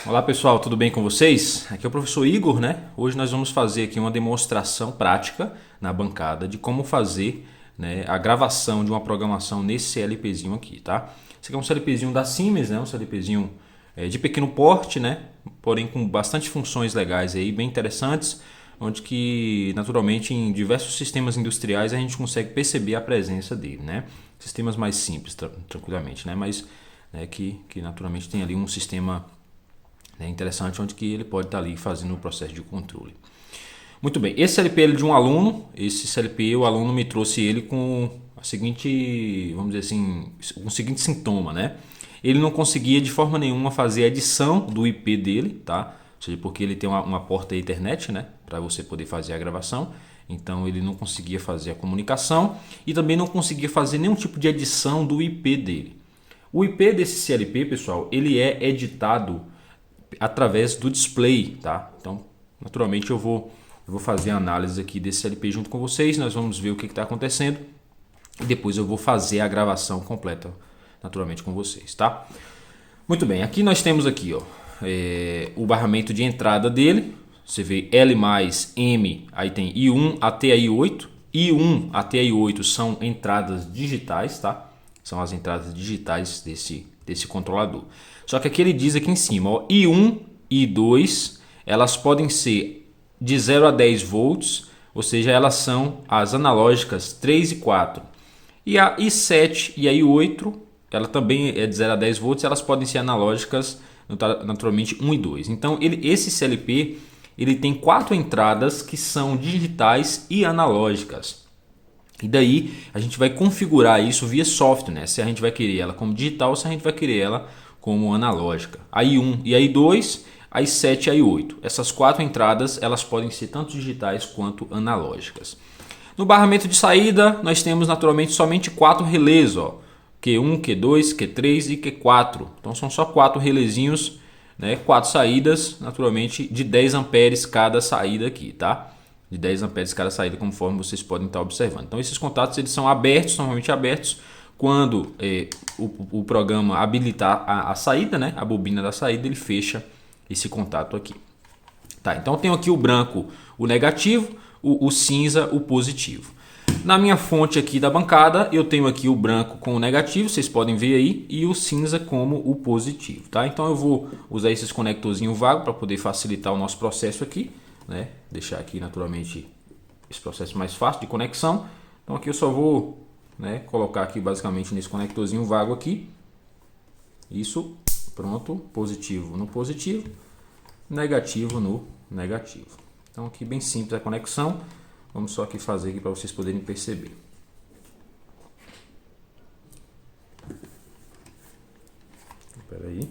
Olá pessoal, tudo bem com vocês? Aqui é o professor Igor, né? Hoje nós vamos fazer aqui uma demonstração prática na bancada de como fazer, né, a gravação de uma programação nesse CLPzinho aqui, tá? Esse aqui é um CLPzinho da Siemens, né? Um CLPzinho de pequeno porte, né? Porém com bastante funções legais aí, bem interessantes, onde que naturalmente em diversos sistemas industriais a gente consegue perceber a presença dele, né? Sistemas mais simples, tranquilamente, né? Mas né, que naturalmente tem ali um sistema interessante onde que ele pode estar ali fazendo o processo de controle. Muito bem, esse CLP é de um aluno, esse CLP o aluno me trouxe ele com a seguinte, vamos dizer assim, o seguinte sintoma, né? Ele não conseguia de forma nenhuma fazer a adição do IP dele, tá? Ou seja, porque ele tem uma porta Ethernet, né? Para você poder fazer a gravação. Então ele não conseguia fazer a comunicação e também não conseguia fazer nenhum tipo de adição do IP dele. O IP desse CLP, pessoal, ele é editado através do display, tá? Então, naturalmente eu vou fazer a análise aqui desse CLP junto com vocês, nós vamos ver o que está acontecendo e depois eu vou fazer a gravação completa, naturalmente com vocês, tá? Muito bem, aqui nós temos aqui, ó, o barramento de entrada dele, você vê L mais M, aí tem I1 até a I8, I1 até a I8 são entradas digitais, tá? São as entradas digitais desse controlador. Só que aqui ele diz aqui em cima, ó, I1 e I2, elas podem ser de 0 a 10 volts, ou seja, elas são as analógicas 3 e 4. E a I7 e a I8, ela também é de 0 a 10 volts, elas podem ser analógicas naturalmente 1 e 2. Então esse CLP ele tem 4 entradas que são digitais e analógicas. E daí a gente vai configurar isso via software, né? Se a gente vai querer ela como digital ou se a gente vai querer ela como analógica. A I1 e a I2, a I7 e a I8. Essas 4 entradas elas podem ser tanto digitais quanto analógicas. No barramento de saída nós temos naturalmente somente 4 relés, ó. Q1, Q2, Q3 e Q4. Então são só 4 relézinhos, né? 4 saídas, naturalmente de 10 amperes cada saída aqui, tá? De 10 amperes cada saída, conforme vocês podem estar observando. Então esses contatos eles são abertos, normalmente abertos, quando o programa habilitar a saída, né, a bobina da saída, ele fecha esse contato aqui. Tá, então eu tenho aqui o branco, o negativo, o cinza, o positivo. Na minha fonte aqui da bancada, eu tenho aqui o branco com o negativo, vocês podem ver aí, e o cinza como o positivo. Tá? Então eu vou usar esses conectorzinhos vagos para poder facilitar o nosso processo aqui, né? Deixar aqui naturalmente esse processo mais fácil de conexão. Então aqui eu só vou, né, colocar aqui basicamente nesse conectorzinho vago aqui. Isso, pronto, positivo no positivo, negativo no negativo. Então aqui bem simples a conexão. Vamos só aqui fazer aqui para vocês poderem perceber. Espera aí.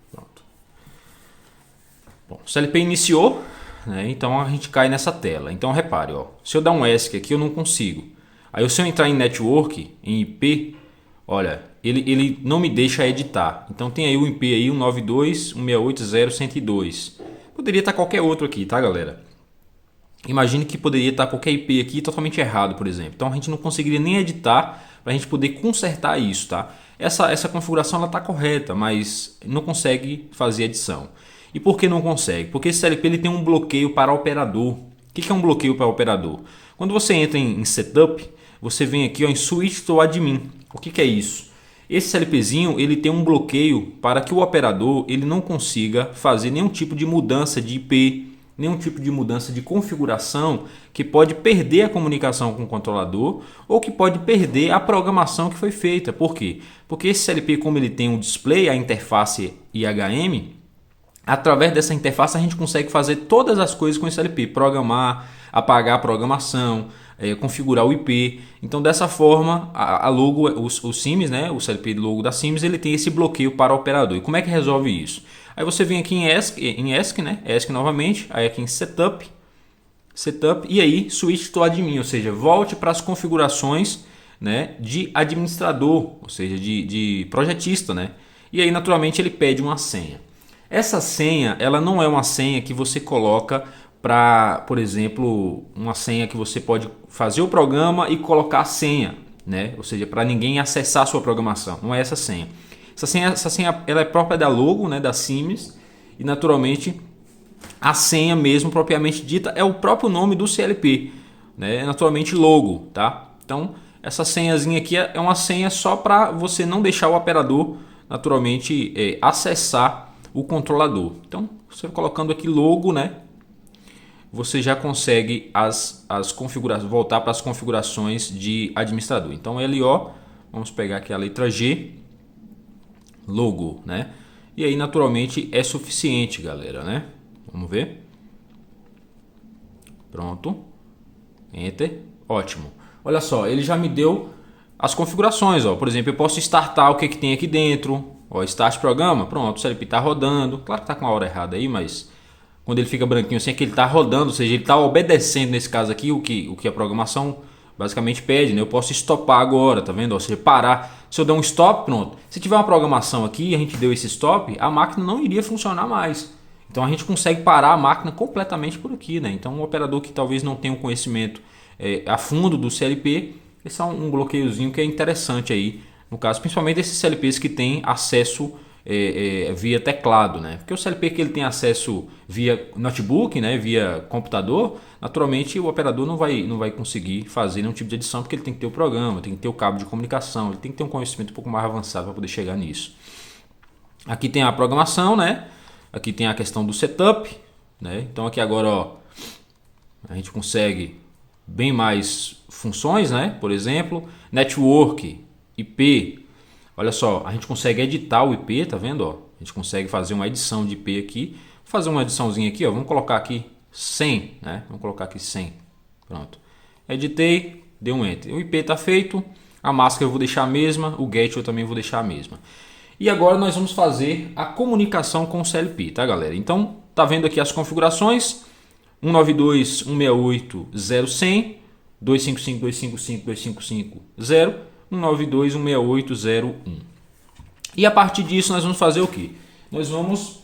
Pronto. Bom, o CLP iniciou, né? Então a gente cai nessa tela. Então repare, ó, se eu dar um ESC aqui eu não consigo. Aí se eu entrar em network, em IP, olha, ele não me deixa editar. Então tem aí o IP aí 192.168.0.102. Poderia estar qualquer outro aqui, tá, galera? Imagine que poderia estar qualquer IP aqui totalmente errado, por exemplo. Então a gente não conseguiria nem editar para a gente poder consertar isso, tá? Essa configuração ela está correta, mas não consegue fazer edição. E por que não consegue? Porque esse CLP ele tem um bloqueio para operador. O que é um bloqueio para operador? Quando você entra em Setup, você vem aqui ó, em Switch to Admin. O que é isso? Esse CLPzinho ele tem um bloqueio para que o operador ele não consiga fazer nenhum tipo de mudança de IP, nenhum tipo de mudança de configuração que pode perder a comunicação com o controlador ou que pode perder a programação que foi feita. Por quê? Porque esse CLP, como ele tem um display, a interface IHM, através dessa interface a gente consegue fazer todas as coisas com esse CLP, programar, apagar a programação, configurar o IP. Então dessa forma a logo, o Siemens, né, o CLP logo da Siemens, ele tem esse bloqueio para o operador. E como é que resolve isso? Aí você vem aqui em ESC, né, ESC novamente, aí aqui em Setup e aí Switch to Admin, ou seja, volte para as configurações, né, de administrador, ou seja, de projetista, né? E aí naturalmente ele pede uma senha. Essa senha ela não é uma senha que você coloca para, por exemplo, uma senha que você pode fazer o programa e colocar a senha. né? Ou seja, para ninguém acessar a sua programação. Não é essa senha. Essa senha ela é própria da logo, né, da Siemens, e naturalmente a senha mesmo propriamente dita é o próprio nome do CLP, né? É naturalmente logo, tá? Então essa senhazinha aqui é uma senha só para você não deixar o operador naturalmente acessar o controlador. Então você colocando aqui logo, né, você já consegue as configurações, voltar para as configurações de administrador. Então LO, vamos pegar aqui a letra G, logo, né? E aí naturalmente é suficiente, galera, né? Vamos ver. Pronto. Enter. Ótimo. Olha só, ele já me deu as configurações, ó. Por exemplo, eu posso startar o que tem aqui dentro. Ó, start programa. Pronto, o CLP está rodando. Claro que está com a hora errada aí, mas quando ele fica branquinho assim é que ele está rodando, ou seja, ele está obedecendo nesse caso aqui o que a programação basicamente pede, né? Eu posso stopar agora, tá vendo? Ou seja, parar. Se eu der um stop, pronto. Se tiver uma programação aqui e a gente deu esse stop, a máquina não iria funcionar mais. Então a gente consegue parar a máquina completamente por aqui, né? Então um operador que talvez não tenha um conhecimento a fundo do CLP, esse é um bloqueiozinho que é interessante aí, no caso, principalmente esses CLPs que têm acesso via teclado, né? Porque o CLP que ele tem acesso via notebook, né? Via computador, naturalmente o operador não vai conseguir fazer nenhum tipo de edição, porque ele tem que ter o programa, tem que ter o cabo de comunicação, ele tem que ter um conhecimento um pouco mais avançado para poder chegar nisso. Aqui tem a programação, né? Aqui tem a questão do setup, né? Então aqui agora, ó, a gente consegue bem mais funções, né? Por exemplo, network, IP. Olha só, a gente consegue editar o IP, tá vendo? Ó? A gente consegue fazer uma edição de IP aqui. Vou fazer uma ediçãozinha aqui, ó. Vamos colocar aqui 100, né? Vamos colocar aqui 100. Pronto. Editei, dei um enter. O IP está feito. A máscara eu vou deixar a mesma, o get eu também vou deixar a mesma. E agora nós vamos fazer a comunicação com o CLP, tá, galera? Então, tá vendo aqui as configurações: 192.168.0.100, 255.255.255.0, 192.168.0.1. E a partir disso nós vamos fazer o quê? Nós vamos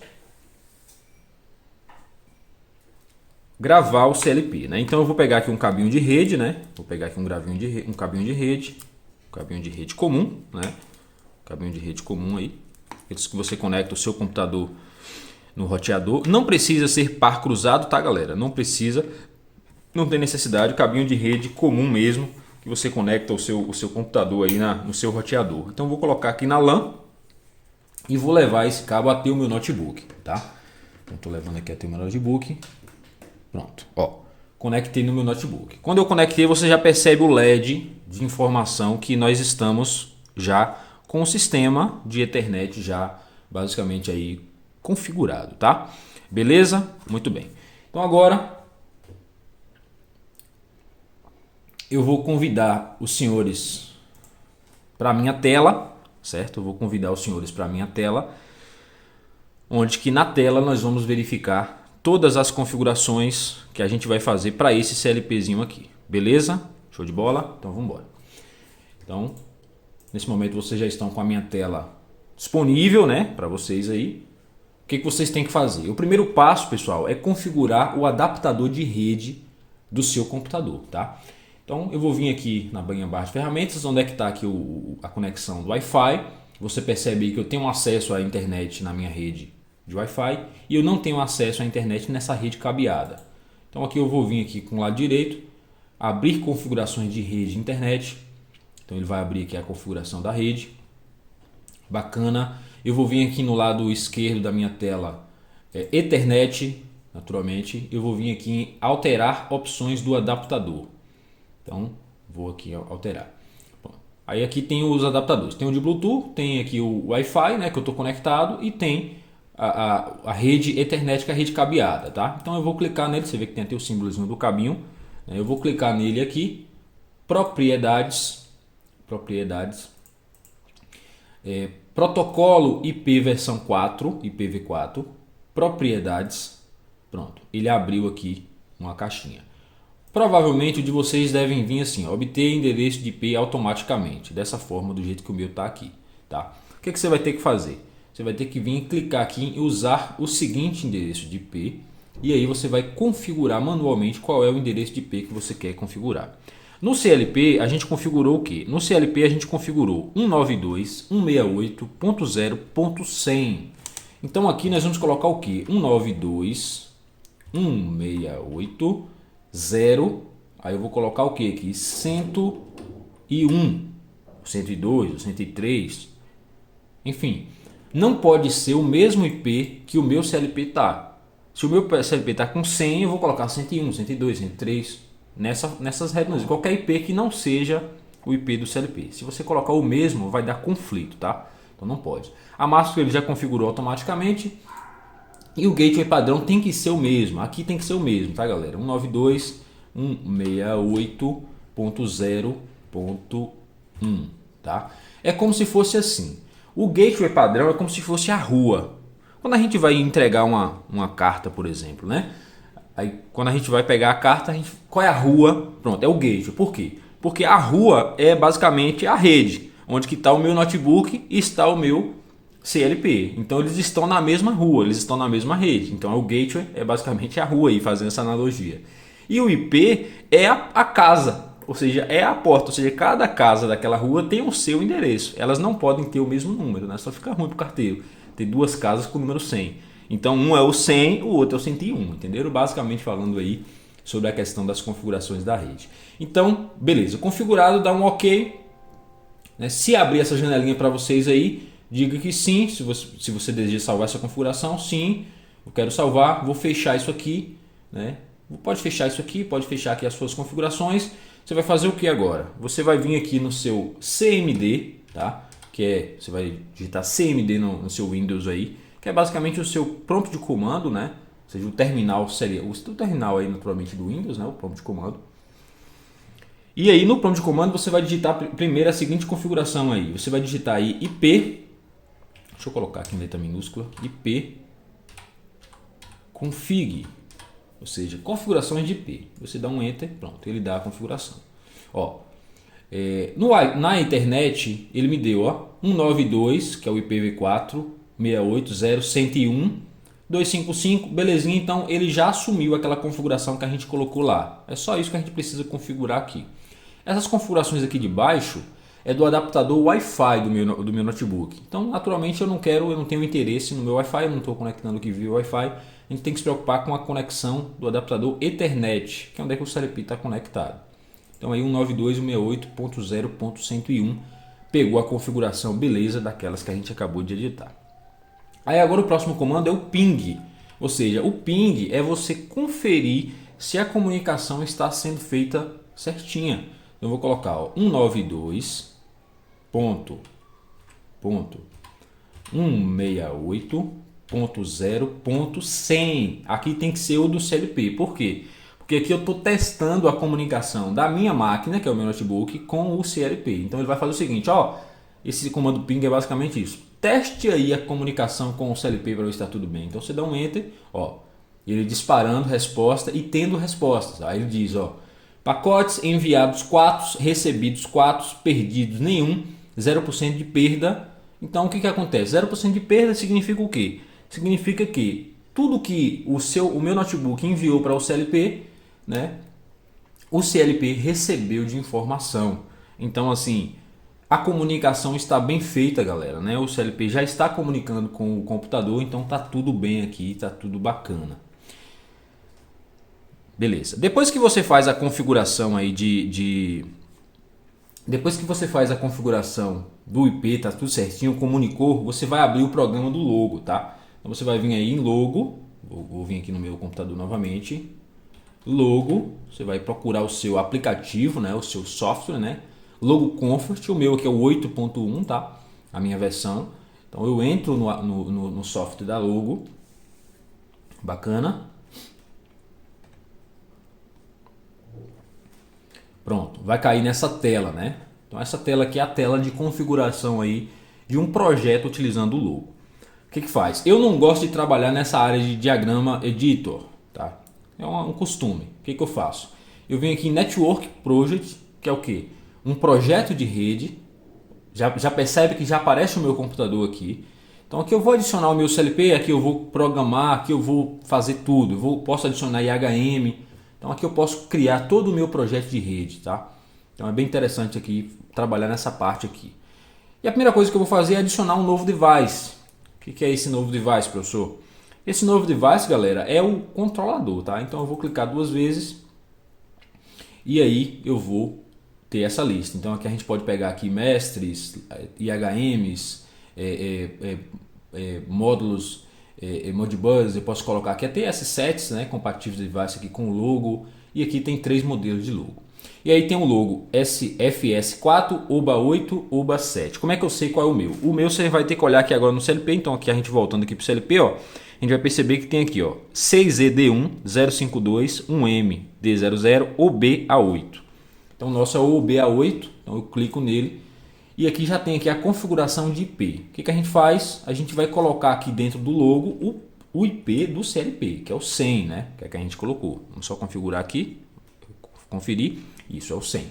gravar o CLP, né? Então eu vou pegar aqui um cabinho de rede, né? Vou pegar aqui um cabinho de rede, um cabinho de rede comum, né? Cabinho de rede comum aí, aqueles que você conecta o seu computador no roteador. Não precisa ser par cruzado, tá, galera? Não precisa, não tem necessidade. Cabinho de rede comum mesmo, que você conecta o seu computador aí no seu roteador. Então eu vou colocar aqui na LAN e vou levar esse cabo até o meu notebook, tá? Então estou levando aqui até o meu notebook. Pronto, ó, conectei no meu notebook. Quando eu conectei, você já percebe o LED de informação que nós estamos já com o sistema de Ethernet já basicamente aí configurado, tá? Beleza? Muito bem. Então agora eu vou convidar os senhores para a minha tela, certo? Eu vou convidar os senhores para a minha tela, onde que na tela nós vamos verificar todas as configurações que a gente vai fazer para esse CLPzinho aqui. Beleza? Show de bola? Então vamos embora. Então, nesse momento vocês já estão com a minha tela disponível, né, para vocês aí. O que vocês têm que fazer? O primeiro passo, pessoal, é configurar o adaptador de rede do seu computador, tá? Então eu vou vir aqui na barra de ferramentas, onde é que está aqui a conexão do Wi-Fi. Você percebe aí que eu tenho acesso à internet na minha rede de Wi-Fi e eu não tenho acesso à internet nessa rede cabeada. Então aqui eu vou vir aqui com o lado direito, abrir configurações de rede de internet. Então ele vai abrir aqui a configuração da rede. Bacana. Eu vou vir aqui no lado esquerdo da minha tela, Ethernet, naturalmente. Eu vou vir aqui em alterar opções do adaptador. Então vou aqui alterar. Bom, aí aqui tem os adaptadores. Tem o de Bluetooth, tem aqui o Wi-Fi, né, que eu estou conectado, e tem a rede Ethernet, que é a rede cabeada, tá? Então eu vou clicar nele, você vê que tem até o símbolozinho do cabinho. Eu vou clicar nele aqui, propriedades, protocolo IP versão 4, IPv4, propriedades. Pronto, ele abriu aqui uma caixinha. Provavelmente o de vocês devem vir assim, ó, obter endereço de IP automaticamente, dessa forma, do jeito que o meu está aqui, tá? O que você vai ter que fazer? Você vai ter que vir clicar aqui em usar o seguinte endereço de IP, e aí você vai configurar manualmente qual é o endereço de IP que você quer configurar. No CLP a gente configurou o que? No CLP a gente configurou 192.168.0.100. Então aqui nós vamos colocar o que? 192.168.0. Aí eu vou colocar o que aqui? 101, 102, 103. Enfim, não pode ser o mesmo IP que o meu CLP tá. Se o meu CLP tá com 100, eu vou colocar 101, 102, 103. Nessas regras, qualquer IP que não seja o IP do CLP. Se você colocar o mesmo, vai dar conflito, tá? Então não pode. A mask ele já configurou automaticamente. E o gateway padrão tem que ser o mesmo. Aqui tem que ser o mesmo, tá, galera? 192.168.0.1, tá? É como se fosse assim. O gateway padrão é como se fosse a rua. Quando a gente vai entregar uma carta, por exemplo, né? Aí, quando a gente vai pegar a carta, qual é a rua? Pronto, é o gateway. Por quê? Porque a rua é basicamente a rede, onde que está o meu notebook e está o meu CLP. Então eles estão na mesma rua, eles estão na mesma rede. Então o gateway é basicamente a rua aí, fazendo essa analogia. E o IP é a casa, ou seja, é a porta. Ou seja, cada casa daquela rua tem o seu endereço. Elas não podem ter o mesmo número, né? Só fica ruim para o carteiro ter duas casas com o número 100. Então um é o 100, o outro é o 101, entenderam? Basicamente falando aí sobre a questão das configurações da rede. Então, beleza, configurado, dá um OK. Né? Se abrir essa janelinha para vocês aí, diga que sim, se você deseja salvar essa configuração, sim, eu quero salvar, vou fechar isso aqui. Né? Pode fechar isso aqui, pode fechar aqui as suas configurações. Você vai fazer o que agora? Você vai vir aqui no seu CMD, tá? Você vai digitar CMD no seu Windows aí, que é basicamente o seu prompt de comando, né? Ou seja, o terminal seria o terminal aí naturalmente do Windows, né? O prompt de comando. E aí no prompt de comando você vai digitar primeiro a seguinte configuração aí. Você vai digitar aí IP, deixa eu colocar aqui em letra minúscula, IP config, ou seja, configurações de IP. Você dá um enter, pronto, ele dá a configuração. Ó, na internet ele me deu 192, que é o IPv4, 168.0.101.255, belezinha, então ele já assumiu aquela configuração que a gente colocou lá. É só isso que a gente precisa configurar aqui. Essas configurações aqui de baixo é do adaptador Wi-Fi do meu notebook. Então, naturalmente, eu não tenho interesse no meu Wi-Fi, eu não estou conectando aqui via Wi-Fi. A gente tem que se preocupar com a conexão do adaptador Ethernet, que é onde é que o CLP está conectado. Então, aí 192.168.0.101 pegou a configuração, beleza, daquelas que a gente acabou de editar. Aí agora o próximo comando é o ping, ou seja, o ping é você conferir se a comunicação está sendo feita certinha. Então eu vou colocar 192.168.0.100. Aqui tem que ser o do CLP. Por quê? Porque aqui eu estou testando a comunicação da minha máquina, que é o meu notebook, com o CLP. Então ele vai fazer o seguinte, esse comando ping é basicamente isso. Teste aí a comunicação com o CLP para ver se está tudo bem. Então você dá um enter, ele disparando resposta e tendo respostas. Aí ele diz, pacotes enviados 4, recebidos 4, perdidos nenhum, 0% de perda. Então o que acontece? 0% de perda significa o quê? Significa que tudo que o meu notebook enviou para o CLP, né, o CLP recebeu de informação. Então assim, a comunicação está bem feita, galera, né? O CLP já está comunicando com o computador, então tá tudo bem aqui, tá tudo bacana. Beleza. Depois que você faz a configuração aí depois que você faz a configuração do IP, tá tudo certinho, comunicou, você vai abrir o programa do logo, tá? Então você vai vir aí em logo, vou vir aqui no meu computador novamente, logo, você vai procurar o seu aplicativo, né? O seu software, né? Logo Comfort, o meu aqui é o 8.1, tá? A minha versão. Então eu entro no software da Logo. Bacana. Pronto, vai cair nessa tela, né? Então essa tela aqui é a tela de configuração aí de um projeto utilizando o Logo. O que faz? Eu não gosto de trabalhar nessa área de diagrama editor, tá? É um costume. O que eu faço? Eu venho aqui em Network Project, que é o quê? Um projeto de rede, já percebe que já aparece o meu computador aqui. Então aqui eu vou adicionar o meu CLP, aqui eu vou programar, aqui eu vou fazer tudo. Posso adicionar IHM, então aqui eu posso criar todo o meu projeto de rede, tá? Então é bem interessante aqui trabalhar nessa parte aqui. E a primeira coisa que eu vou fazer é adicionar um novo device. O que é esse novo device, professor? Esse novo device, galera, é o controlador, tá? Então eu vou clicar 2 vezes e aí eu vou ter essa lista. Então aqui a gente pode pegar aqui mestres, IHMs, módulos, Modbus. Eu posso colocar aqui até esses sets, né, compatíveis device aqui com o logo. E aqui tem 3 modelos de logo. E aí tem o logo FS4, OBA 8, OBA 7. Como é que eu sei qual é o meu? O meu você vai ter que olhar aqui agora no CLP. Então aqui a gente voltando aqui para o CLP, ó, a gente vai perceber que tem aqui, ó, 6ED1 052 1MD00 OBA8. Então o nosso é o OBA8. Então eu clico nele e aqui já tem aqui a configuração de IP. O que a gente faz? A gente vai colocar aqui dentro do logo o IP do CLP, que é o 100, né? Que é que a gente colocou. Vamos só configurar aqui, conferir. Isso é o 100.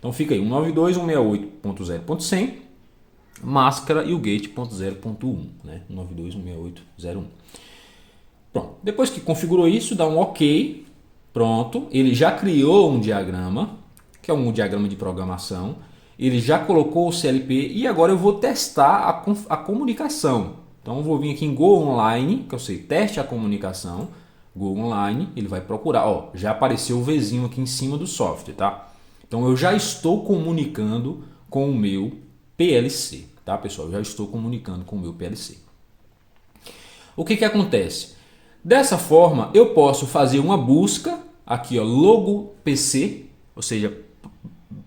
Então fica aí 192.168.0.100, máscara e o gate.0.1, né? 192.168.0.1. Pronto. Depois que configurou isso, dá um OK. Pronto. Ele já criou um diagrama, que é um diagrama de programação. Ele já colocou o CLP e agora eu vou testar a comunicação. Então eu vou vir aqui em Go Online, que eu sei, teste a comunicação. Go Online, ele vai procurar, ó, já apareceu o Vzinho aqui em cima do software, tá? Então eu já estou comunicando com o meu PLC, tá, pessoal? Eu já estou comunicando com o meu PLC. O que acontece? Dessa forma, eu posso fazer uma busca aqui, ó, logo PC, ou seja,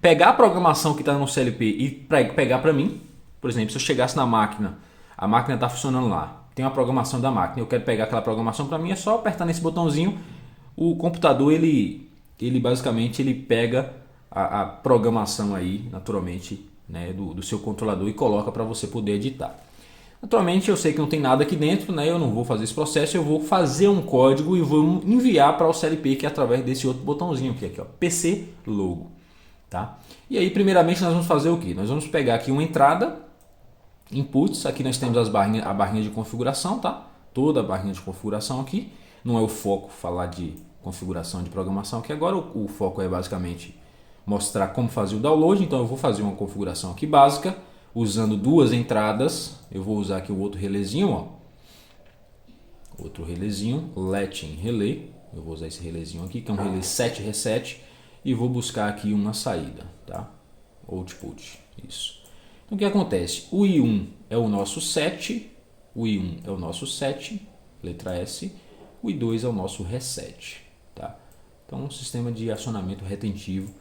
pegar a programação que está no CLP e pegar para mim. Por exemplo, se eu chegasse na máquina, a máquina está funcionando lá, tem uma programação da máquina, eu quero pegar aquela programação para mim, é só apertar nesse botãozinho, o computador ele basicamente ele pega a programação aí, naturalmente, né, do seu controlador e coloca para você poder editar. Naturalmente eu sei que não tem nada aqui dentro, né, eu não vou fazer esse processo, eu vou fazer um código e vou enviar para o CLP, que é através desse outro botãozinho aqui, ó, PC Logo. Tá? E aí primeiramente nós vamos fazer o que? Nós vamos pegar aqui uma entrada, inputs, aqui nós temos a barrinha de configuração, tá? Toda a barrinha de configuração aqui. Não é o foco falar de configuração de programação aqui agora, o foco é basicamente mostrar como fazer o download. Então eu vou fazer uma configuração aqui básica, usando 2 entradas. Eu vou usar aqui o outro relézinho, ó. Outro relézinho, Letting Relay. Eu vou usar esse relézinho aqui, que é um relé 7 reset. E vou buscar aqui uma saída, tá? Output, isso. Então o que acontece? O I1 é o nosso set, o I1 é o nosso set, letra S, o I2 é o nosso reset, tá? Então um sistema de acionamento retentivo,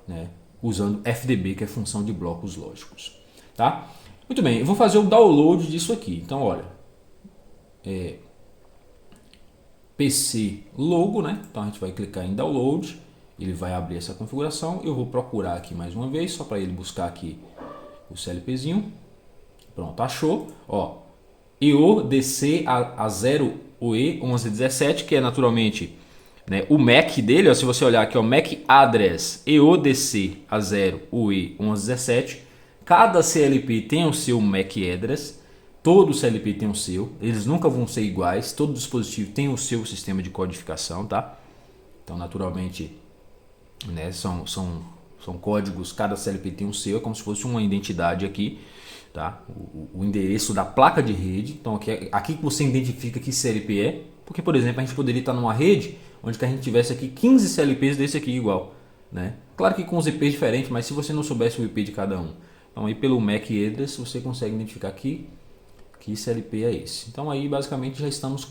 né, usando FDB, que é função de blocos lógicos, tá? Muito bem, eu vou fazer o download disso aqui. Então olha, PC Logo, né? Então a gente vai clicar em download. Ele vai abrir essa configuração. Eu vou procurar aqui mais uma vez, só para ele buscar aqui o CLPzinho. Pronto, achou. Ó, EODC A0OE1117, que é naturalmente, né, o MAC dele. Ó, se você olhar aqui, ó, MAC address EODC A0OE1117. Cada CLP tem o seu MAC address. Todo CLP tem o seu. Eles nunca vão ser iguais. Todo dispositivo tem o seu sistema de codificação, tá? Então, naturalmente, né, são códigos, cada CLP tem o seu, é como se fosse uma identidade aqui, tá? O endereço da placa de rede. Então aqui que você identifica que CLP é, porque por exemplo a gente poderia estar numa rede onde que a gente tivesse aqui 15 CLPs desse aqui igual, né? Claro que com os IPs diferentes, mas se você não soubesse o IP de cada um, então aí pelo MAC address você consegue identificar aqui que CLP é esse. Então aí basicamente já estamos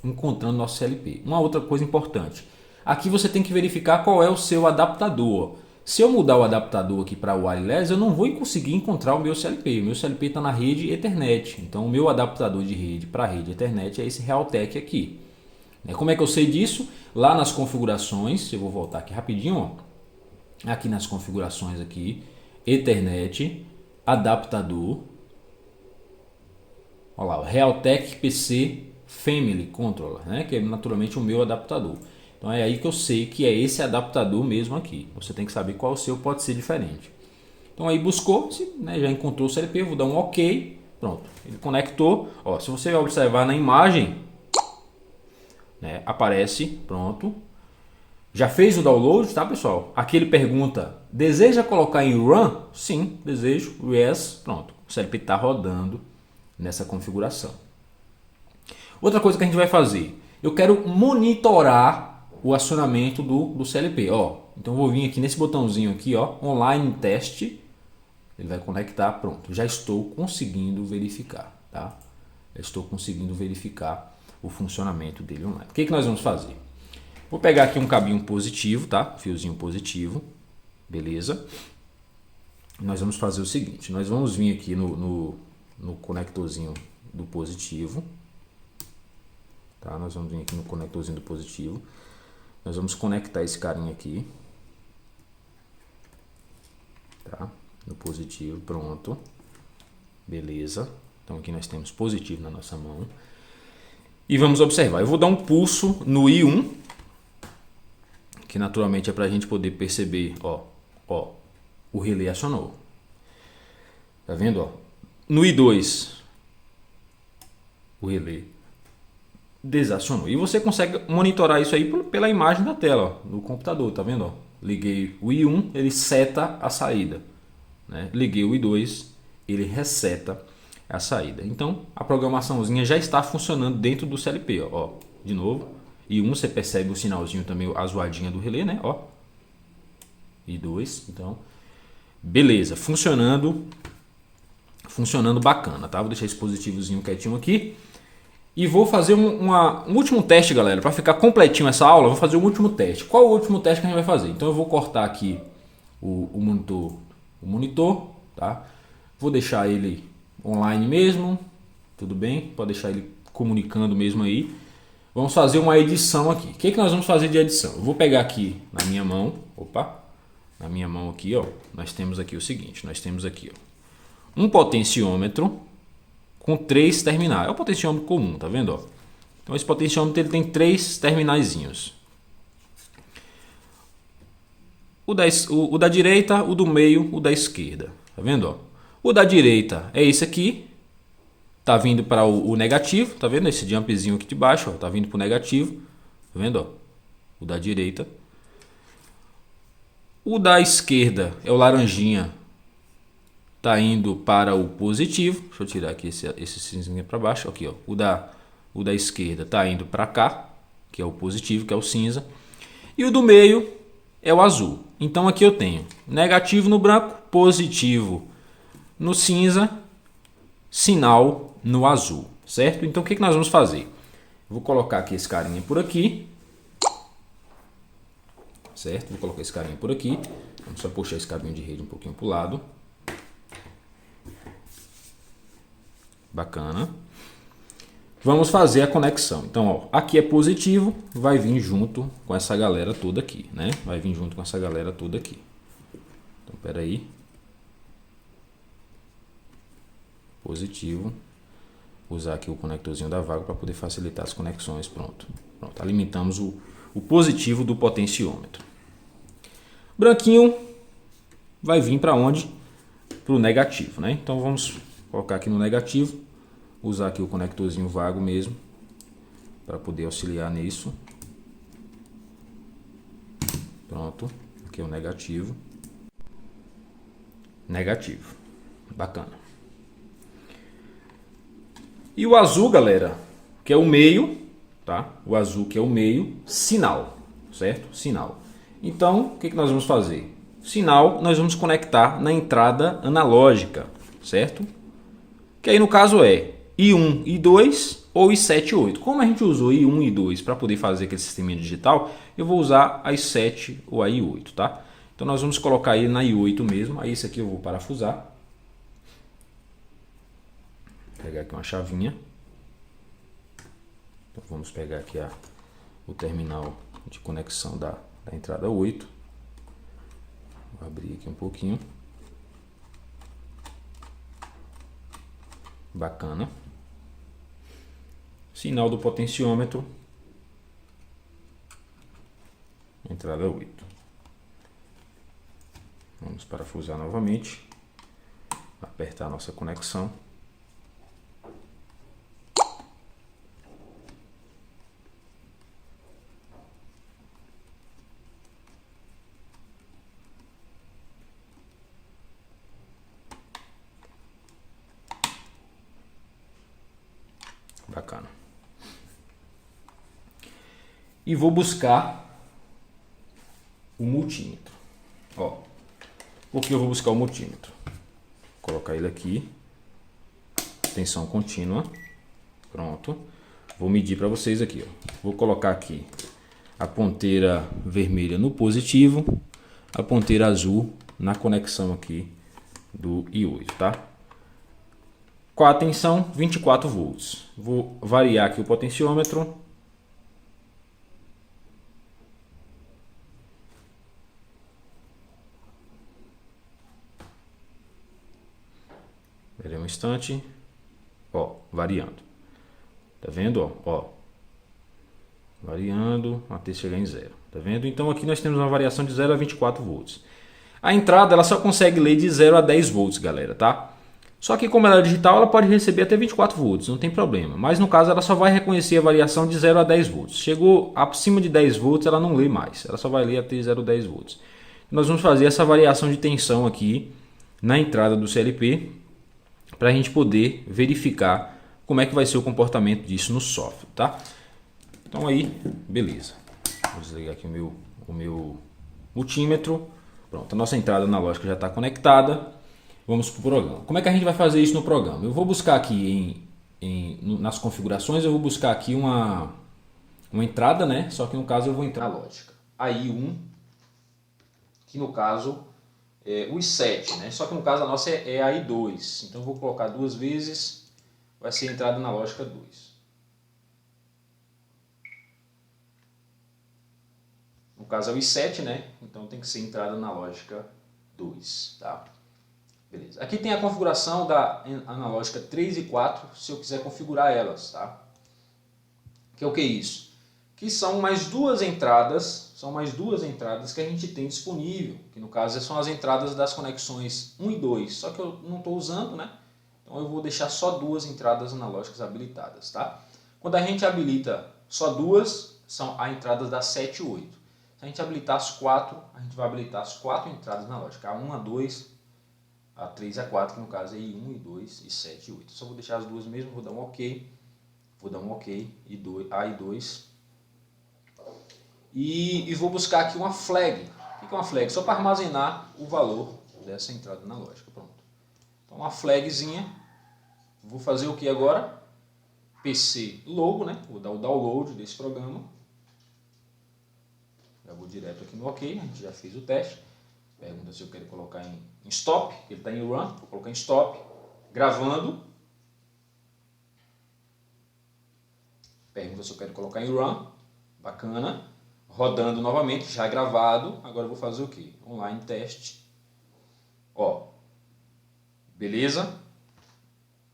encontrando nosso CLP. Uma outra coisa importante, aqui você tem que verificar qual é o seu adaptador. Se eu mudar o adaptador aqui para wireless, eu não vou conseguir encontrar o meu CLP. O meu CLP está na rede Ethernet. Então o meu adaptador de rede para a rede Ethernet é esse Realtek aqui. Como é que eu sei disso? Lá nas configurações, eu vou voltar aqui rapidinho, ó. Aqui nas configurações aqui, Ethernet, adaptador. Olha lá, o Realtek PC Family Controller, né? Que é naturalmente o meu adaptador. Então é aí que eu sei que é esse adaptador mesmo aqui. Você tem que saber qual o seu pode ser diferente. Então aí buscou, né, já encontrou o CLP, vou dar um OK. Pronto, ele conectou. Ó, se você observar na imagem, né, aparece, pronto. Já fez o download, tá, pessoal? Aqui ele pergunta Deseja colocar em Run? Sim, desejo. Yes, pronto. O CLP está rodando nessa configuração. Outra coisa que a gente vai fazer, eu quero monitorar o acionamento do CLP. Ó, então eu vou vir aqui nesse botãozinho aqui, ó, Online Teste. Ele vai conectar, pronto. Já estou conseguindo verificar, tá? Já estou conseguindo verificar o funcionamento dele online. O que nós vamos fazer? Vou pegar aqui um cabinho positivo, tá? Fiozinho positivo, beleza? Nós vamos fazer o seguinte, nós vamos vir aqui no conectorzinho do positivo, tá? Nós vamos vir aqui no conectorzinho do positivo, nós vamos conectar esse carinha aqui, tá? No positivo, pronto, beleza. Então aqui nós temos positivo na nossa mão. E vamos observar, eu vou dar um pulso no I1, que naturalmente é para a gente poder perceber, ó, o relé acionou. Tá vendo, ó? No I2, o relé desacionou. E você consegue monitorar isso aí pela imagem da tela, ó, do computador, tá vendo, ó? Liguei o I1, ele seta a saída, né? Liguei o I2, ele reseta a saída. Então, a programaçãozinha já está funcionando dentro do CLP, ó. De novo, I1 você percebe o sinalzinho também, a zoadinha do relé, né? Ó. I2, então, beleza, funcionando bacana, tá? Vou deixar esse positivozinho quietinho aqui. E vou fazer um último teste, galera, para ficar completinho essa aula. Vou fazer um último teste. Qual o último teste que a gente vai fazer? Então eu vou cortar aqui o monitor, tá? Vou deixar ele online mesmo, tudo bem? Pode deixar ele comunicando mesmo aí. Vamos fazer uma edição aqui. O que nós vamos fazer de edição? Eu vou pegar aqui na minha mão, na minha mão aqui, ó, nós temos aqui o seguinte, nós temos aqui, ó, um potenciômetro com 3 terminais. É o potenciômetro comum, tá vendo, ó? Então esse potenciômetro ele tem 3 terminaizinhos. O da direita, o do meio, o da esquerda, tá vendo, ó? O da direita é esse aqui, tá vindo para o negativo, tá vendo esse jumpzinho aqui de baixo, ó, tá vindo para o negativo, tá vendo, ó? O da direita. O da esquerda é o laranjinha, tá indo para o positivo. Deixa eu tirar aqui esse cinzinho para baixo, aqui, ó. O da esquerda tá indo para cá, que é o positivo, que é o cinza. E o do meio é o azul. Então aqui eu tenho negativo no branco, positivo no cinza, sinal no azul, certo? Então o que nós vamos fazer? Eu vou colocar aqui esse carinha por aqui, certo? Vou colocar esse carinha por aqui. Vamos só puxar esse cabinho de rede um pouquinho para o lado. Bacana. Vamos fazer a conexão. Então, ó, aqui é positivo, vai vir junto com essa galera toda aqui, né? Vai vir junto com essa galera toda aqui. Então, espera aí. Positivo. Vou usar aqui o conectorzinho da vaga para poder facilitar as conexões. Pronto. Pronto. Alimentamos o positivo do potenciômetro. Branquinho vai vir para onde? Para o negativo, né? Então vamos colocar aqui no negativo. Usar aqui o conectorzinho vago mesmo para poder auxiliar nisso. Pronto. Aqui é o negativo. Negativo. Bacana. E o azul, galera, que é o meio, tá? O azul que é o meio, sinal, certo? Sinal. Então, o que nós vamos fazer? Sinal, nós vamos conectar na entrada analógica, certo? Que aí no caso é I1, I2 ou I7 e 8. Como a gente usou I1 e I2 para poder fazer aquele sistema digital, eu vou usar a I7 ou a I8, tá? Então nós vamos colocar ele na I8 mesmo. Aí esse aqui eu vou parafusar. Vou pegar aqui uma chavinha. Então vamos pegar aqui o terminal de conexão da entrada 8. Vou abrir aqui um pouquinho. Bacana. Sinal do potenciômetro. Entrada 8. Vamos parafusar novamente. Apertar a nossa conexão. Bacana. E vou buscar o multímetro. Ó, por que eu vou buscar o multímetro? Vou colocar ele aqui. Tensão contínua. Pronto. Vou medir para vocês aqui. Ó. Vou colocar aqui a ponteira vermelha no positivo, a ponteira azul na conexão aqui do I8, tá? Qual a tensão? 24 volts. Vou variar aqui o potenciômetro. Espera um instante. Ó, variando. Tá vendo? Ó. Variando até chegar em zero. Tá vendo? Então aqui nós temos uma variação de 0 a 24 volts. A entrada ela só consegue ler de 0 a 10 volts, galera, tá? Só que como ela é digital, ela pode receber até 24 volts, não tem problema. Mas no caso ela só vai reconhecer a variação de 0 a 10 volts. Chegou acima de 10 volts, ela não lê mais. Ela só vai ler até 0 a 10 volts. Nós vamos fazer essa variação de tensão aqui na entrada do CLP para a gente poder verificar como é que vai ser o comportamento disso no software, tá? Então aí, beleza. Vou desligar aqui o meu multímetro. Pronto, a nossa entrada analógica já está conectada. Vamos para o programa. Como é que a gente vai fazer isso no programa? Eu vou buscar aqui nas configurações, eu vou buscar aqui uma entrada, né? Só que no caso eu vou entrar na lógica. A I1, que no caso é o I7, né? Só que no caso a nossa é a I2. Então eu vou colocar duas vezes, vai ser entrada na lógica 2. No caso é o I7, né? Então tem que ser entrada na lógica 2, tá? Beleza. Aqui tem a configuração da analógica 3 e 4, se eu quiser configurar elas, tá? Que é o que é isso? Que são mais duas entradas que a gente tem disponível, que no caso são as entradas das conexões 1 e 2, só que eu não estou usando, né? Então eu vou deixar só duas entradas analógicas habilitadas, tá? Quando a gente habilita só duas, são as entradas das 7 e 8. Se a gente habilitar as 4, a gente vai habilitar as 4 entradas analógicas, a 1, a 2, a 3 e a 4, que no caso é I1, I2, I7 e 8. Só vou deixar as duas mesmo, vou dar um OK. Vou dar um OK, A e 2. E vou buscar aqui uma flag. O que é uma flag? Só para armazenar o valor dessa entrada analógica. Pronto. Então uma flagzinha. Vou fazer o que agora? PC logo, né? Vou dar o download desse programa. Já vou direto aqui no OK, a gente já fez o teste. Pergunta se eu quero colocar em stop, ele está em run, vou colocar em stop, gravando. Pergunta se eu quero colocar em run, bacana. Rodando novamente, já gravado. Agora eu vou fazer o que? Online teste. Ó, beleza?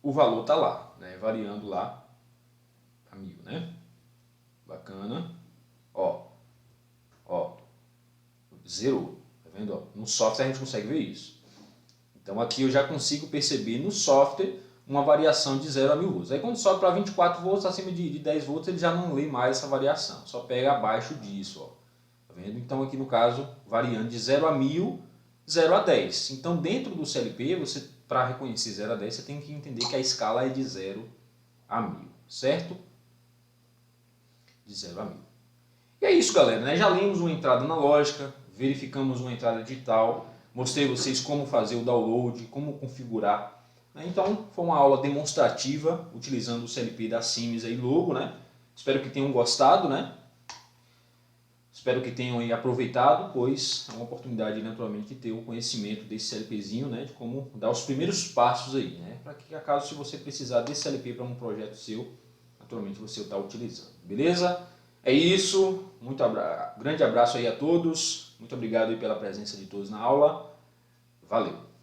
O valor está lá, né? Variando lá a 1000, né? Bacana. Ó, zerou. Tá vendo? No software a gente consegue ver isso. Então aqui eu já consigo perceber no software uma variação de 0 a 1000 volts. Aí quando sobe para 24 volts, acima de 10 volts, ele já não lê mais essa variação. Só pega abaixo disso. Ó. Tá vendo? Então aqui no caso, variando de 0 a 1000, 0 a 10. Então dentro do CLP, você, para reconhecer 0 a 10, você tem que entender que a escala é de 0 a 1000. Certo? De 0 a 1000. E é isso, galera. Né? Já lemos uma entrada analógica, verificamos uma entrada digital, mostrei a vocês como fazer o download, como configurar. Então, foi uma aula demonstrativa, utilizando o CLP da Siemens aí logo, né? Espero que tenham gostado, né? Espero que tenham aí aproveitado, pois é uma oportunidade, naturalmente, de ter o conhecimento desse CLPzinho, né? De como dar os primeiros passos aí, né? Para que, acaso, se você precisar desse CLP para um projeto seu, naturalmente você está utilizando, beleza? É isso, grande abraço aí a todos, muito obrigado aí pela presença de todos na aula, valeu!